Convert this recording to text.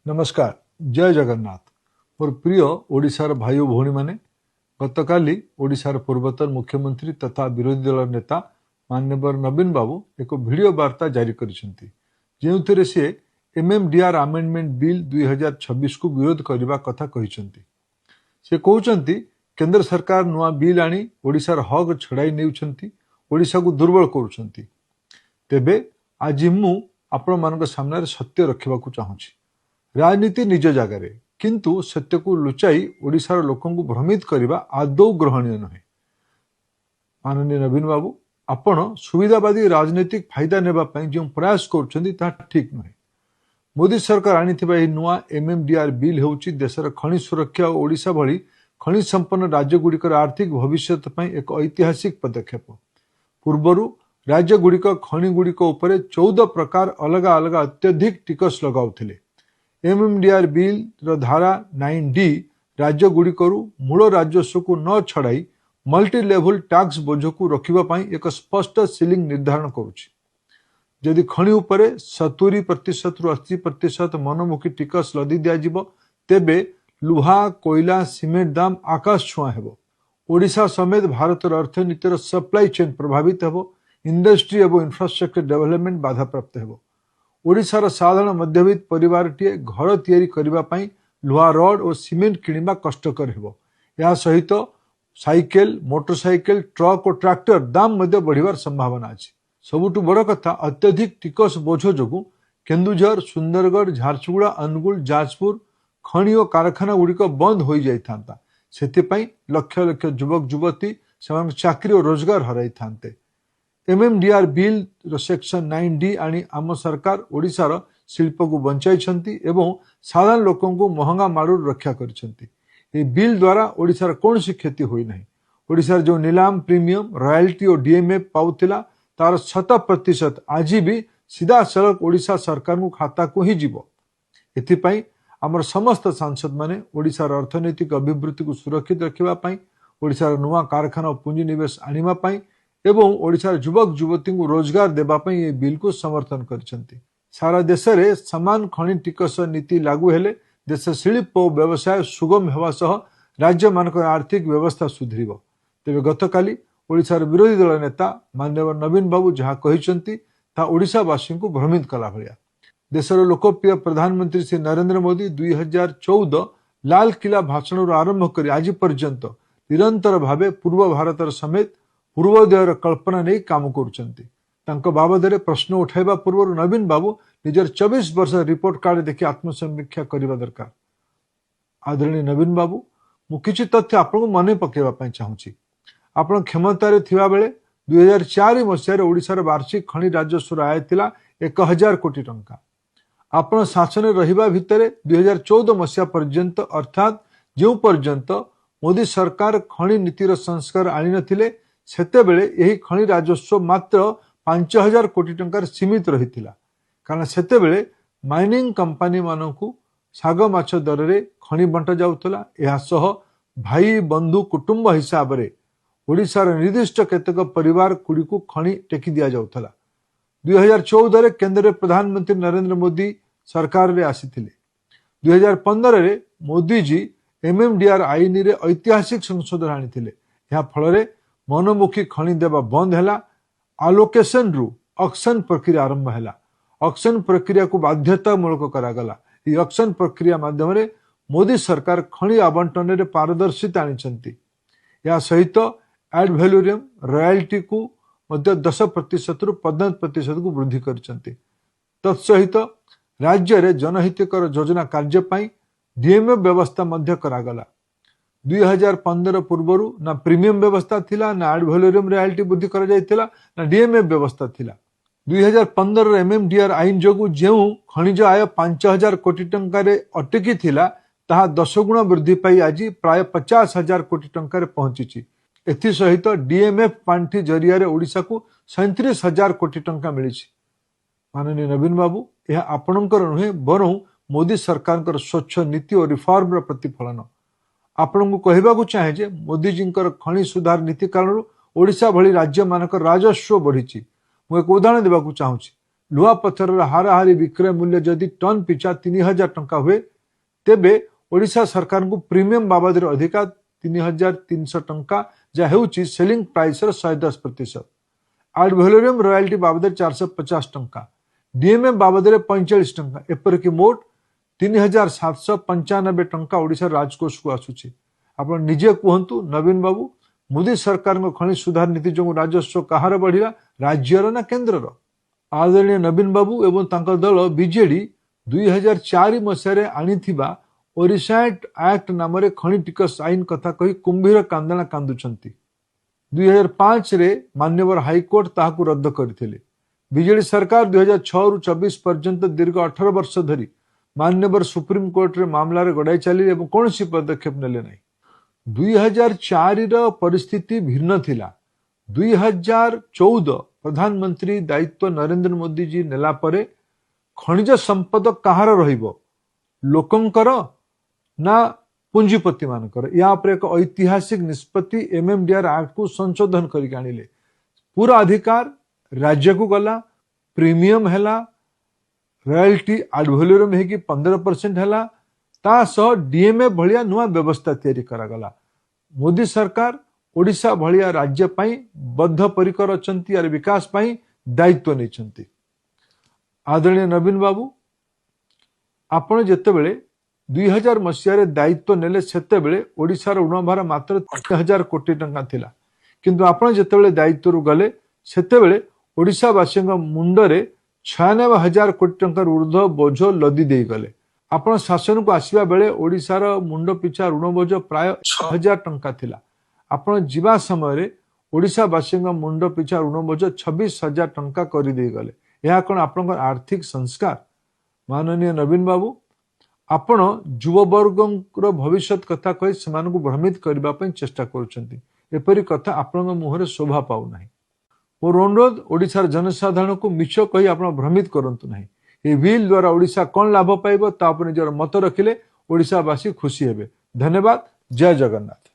नमस्कार जय जगन्नाथ मोर प्रिय ओडिशार भाई और भौणी माने गतकाली ओडिशार पूर्वतन मुख्यमंत्री तथा विरोधी दल नेता माननीय नवीन बाबू एक वीडियो वार्ता जारी करिसेंती जेउथिरे से एमएमडीआर अमेंडमेंट बिल 2026 को विरोध करने कथा कहिसेंती। से कहउचंती केंद्र सरकार नुआ बिल आनी ओडिशार हक छड़ाई नेउछंती, ओडिशा को दुर्बल करूछंती। तेबे आज मु आपण मानक सामने सत्य रखिबाकू चाहूची। राजनीति निज जगार किंतु सत्य को लुचाई ओडिशार लोकों को भ्रमित करने आदौ ग्रहणीय नहे। माननीय नवीन बाबू आपण सुविधावादी राजनीतिक फायदा नेबा जो प्रयास कर ठीक नुहे। मोदी सरकार आनिथिबा नुआ एमएमडीआर बिल होउची देशर खनि सुरक्षा और ओडिशा भली खनि संपन्न राज्यगुड़िकर आर्थिक भविष्य एक ऐतिहासिक पदक्षेप। पूर्वरु राज्यगुड़िक खनिगुड़िक उपरे 14 प्रकार अलग अलग अत्यधिक टिकस लगाउथिले। एमएमडीआर बिल धारा 9D राज्यगुड़िकरू मूल राजस्व को न छड़ाई मल्टी लेवल टैक्स बोझ को रखिबा एक स्पष्ट सीलिंग निर्धारण करुछि। यदि खनि उपरे 70% रु 80% मनमुखी टिकस लदी दिया तेबे लुहा कोयला सिमेंट दाम आकाश छुआ हेबो। ओडिशा समेत भारतर अर्थनीतिर सप्लाई चेन प्रभावित हेबो। इंडस्ट्री एवं इंफ्रास्ट्रक्चर डेवलपमेंट बाधा प्राप्त हेबो। ओडिशार साधारण मध्यवित्त परिवारटीए घर तैयारी करिबा पई लुहा रड और सीमेंट किनिबा कष्टकर हेबो। या सहित साइकेल मोटरसाइकेल ट्रक और ट्रैक्टर दाम मध्य बढ़िबार संभावना अछि। सबुठु बड़ कथा अत्यधिक टिकस बोझ जोगु केन्दुझर सुंदरगढ़ झारसुगुड़ा अनुगुल जाजपुर खनि और कारखाना गुड़िक बंद हो जाइथांता। सेथिपई लक्ष लक्ष युवक युवती सेमान चाकरी और रोजगार हराई थांते। एमएमडीआर बिल सेक्शन 9D आनी आम सरकार ओडिशार शिल्प को बंचाई एवं साधारण लोकों को महंगा मारू रक्षा कर बिल द्वारा ओडिशार कौन सी क्षति हुई नहीं। ओडिशार जो नीलाम प्रीमियम रॉयल्टी और डीएमएफ पाउथिला तार 100% आज भी सीधा सड़क ओडिशा सरकार को खाता को ही जीव। एथिपाई आमर समस्त सांसद माने ओडिशार अर्थनैतिक अभिवृद्धि को सुरक्षित रखिबा ओडिशार नुआ कारखाना और पुंजीनिवेश आनिबा एवं ओडिशार युवक युवती को रोजगार देवाई ये बिल को समर्थन करछंती। सारा देश में समान खनि टिकस नीति लागू हेले देश शिल्प और व्यवसाय सुगम हेबा सह राज्य मानक आर्थिक व्यवस्था सुधरिब। तेबे गतकाली ओडिशार विरोधी दल नेता माननीय नवीन बाबू जहाँ कहिसंती ता ओडिशावासी को भ्रमित कला भलिया। देशर लोकप्रिय प्रधानमंत्री श्री नरेंद्र मोदी 2014 लाल किला भाषण आरंभ कर आज पर्यंत निरंतर भावे पूर्व भारतर समेत पूर्वोदयर कल्पना नहीं काम करुचंती। तांको बाबदरे प्रश्न उठाइबा पूर्व नवीन बाबू निजर 24 वर्ष रिपोर्ट कार्ड देखि आत्मसमीक्षा करबा दरकार। आदरणीय नवीन बाबू मु किछि तथ्य आपन मने पकेबा पई चाहूची। आपण क्षमतारे थिबा बेले 2004 मसियारे ओडिशार वार्षिक खनि राजस्व आय थिला 1000 कोटी टंका। आपण शासन रहिबा भितरे 2014 मसिया पर्यंत अर्थात जो पर्यंत मोदी सरकार खनि नीतिर संस्कार आनी नथिले सेते बेले यही खनि राजस्व मात्र 5000 कोटी टंकार सीमित रहिथिला। कारण सेते बेले माइनिंग कंपनी मानकु साग माछ दर रे खनि बंटा जाउतला। एहा सह भाई बंधु कुटुंब हिसाब रे ओडिशार निर्दिष्ट केतक परिवार कुड़ी को खनि टेकी दिया जाउतला। 2014 रे केंद्र रे प्रधानमंत्री नरेंद्र मोदी सरकार रे आसीथिले। 2015 रे मोदी जी एमएमडीआर आईन रे ऐतिहासिक संशोधन आनिथिले। या फल रे मनमुखी खनि देवा बंद हैला। आलोकेशन रु ऑक्शन प्रक्रिया आरंभ हैला। ऑक्शन प्रक्रिया को बाध्यतामूलक करागला। ये ऑक्शन प्रक्रिया माध्यम रे मोदी सरकार खनि आवंटन रे पारदर्शिता आनिचंती। या सहित एड वैल्यूरियम रॉयल्टी को मध्य 10% रु 15% को वृद्धि करचंती। तत्सहित राज्य रे जनहितकर योजना कार्य पई डीएमएफ व्यवस्था मध्य करागला। 2015 पूर्वरु ना प्रीमियम व्यवस्था थिला ना एड वैल्यूरियम रॉयल्टी वृद्धि करा जायतिला ना डीएमएफ व्यवस्था थिला। 2015 एमएमडीआर आईन जोगु जेउ खनिज आय 5000 कोटी टंका रे अटकी थिला ताहा 10 गुण वृद्धि पाई आज प्राय 50,000 कोटी टंका रे पहुंची। एथि सहित डीएमएफ पांठी जरिया रे ओडिशा को 37,000 कोटी टंका मिली। माननीय नवीन बाबू यह आपणकर नुहे बरं मोदी सरकार स्वच्छ नीति और रिफॉर्म र प्रतिफलन। आपण को कहबाकू चाहे जे मोदी जी खनि सुधार नीति कारण ओडिशा भली राज्य मानक राजस्व बढ़ी। मु एक उदाहरण देबाकू चाहूची। लुहा पत्थर हाराहारी विक्रय मूल्य जदि टन पिछा 3000 टंका हुए तेबे ओडिशा सरकार को प्रीमियम बाबद अधिका 3300 टंका जहाँ होची सेलिंग प्राइस 110%। आड भैलोरियम रॉयल्टी बाबद 450 टंका, डीएमएम बाबद 45 टंका, एपरिक मोट 3795 टंका ओडिशा राजकोष को आसुची। आपण निजे कहतु नवीन बाबू, मोदी सरकार खनि सुधार नीति जो राजस्व कहार बढ़िला, राज्यर ना केन्द्रर? आदरणीय नवीन बाबू एवं तांकर दल बीजेडी 2004 मसीह आनिथिबा ओडिशा एक्ट नाम खनि टिकस आईन कथा कही कुंभीर कांदना कांदुचंती। 2005 रे मान्यवर हाईकोर्ट ताहाकु रद्द करथिले। बीजेडी सरकार 2006 रु 24 पर्यंत दीर्घ 18 वर्ष धरी मान्यवर सुप्रीम कोर्ट रे मामला रे गड़ाई चली एवं कौनसी पदक्षेप नेले नहीं। 2004 रो परिस्थिति भिन्न थिला। 2014 प्रधानमंत्री दायित्व नरेंद्र मोदी जी नेला परे खनिज संपद कहार रहिबो, लोकंकर ना पुंजीपति मानकर? या पर एक ऐतिहासिक निष्पत्ति एमएमडीआर एक्ट को संशोधन करके आनिले। पूरा अधिकार राज्य को गला, प्रीमियम हैला, रॉयल्टी आड वैल्यूरम है कि 15% हैला, ता सह डीएमए भलिया नुआ व्यवस्था तैयारी करागला। मोदी सरकार ओडिशा भलिया राज्य पाई बद्धपरिकर अछंती और विकास पाई दायित्व नहीं। आदरणीय नवीन बाबू, आपण जेतेबेले 2000 मसीह दायित्व नेले सेतेबेले ओडिशार ऋणभार मात्र 3000 कोटी टंका थिला, किंतु आपण जेतेबेले दायित्व रु गले सेतेबेले ओडिशावासी मुंडरे 96,000 कोटी टंका ऊर्ध्व बोझ लदी दे गले। आपण शासन को आसीबा बेले ओडिशार मुंड पिछा ऋण बोझ प्राय 6000 टंका थिला। आपण जीवा समय ओडिशावासी मुंड पिछा ऋण बोझ 26,000 टंका करि दे गले। यह कौन आपण आर्थिक संस्कार? माननीय नवीन बाबू, आपण युववर्ग भविष्य कथा कही से भ्रमित करने चेष्टा करी कथा आपण मुहर शोभा पाऊ ना। मोर अनुरोध, ओडिशार जनसाधारण को मिछ कही आप भ्रमित करंतु नहीं। ये बिल द्वारा ओडिशा कौन लाभ पाइब ता निजर मत रखिले ओडिशावासी खुशी हेबे। धन्यवाद। जय जगन्नाथ।